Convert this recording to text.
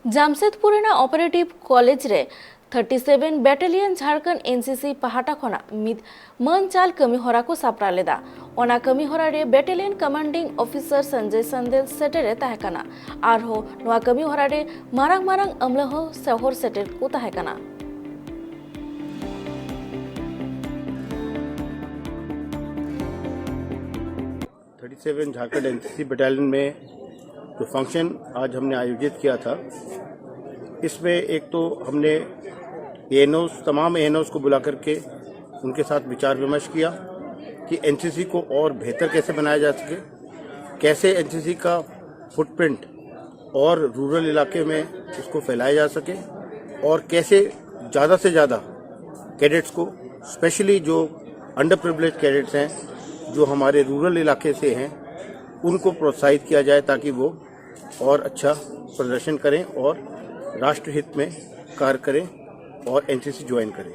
জামশেদপুরে operative college রে 37 battalion Jharkhand NCC पाहाटा खना मिद मन चाल कमी हरा को सापरा लेदा ओना कमी हरा रे बैटालियन कमांडिंग ऑफिसर संजय संदेल सेटेरे ताहेकाना आर हो नवा कमी हरा रे मारंग मारंग अमला हो सहर सेटेर को ताहेकाना। झारखंड एनसीसी बटालियन में जो फंक्शन आज हमने आयोजित किया था, इसमें एक तो हमने तमाम एएनओस को बुला करके उनके साथ विचार विमर्श किया कि एनसीसी को और बेहतर कैसे बनाया जा सके, कैसे एनसीसी का फुटप्रिंट और रूरल इलाके में इसको फैलाया जा सके और कैसे ज़्यादा से ज़्यादा कैडेट्स को, स्पेशली जो अंडर प्रिविलेज कैडेट्स हैं जो हमारे रूरल इलाके से हैं, उनको प्रोत्साहित किया जाए ताकि वो और अच्छा प्रदर्शन करें और राष्ट्र हित में कार्य करें और एनसीसी ज्वाइन करें।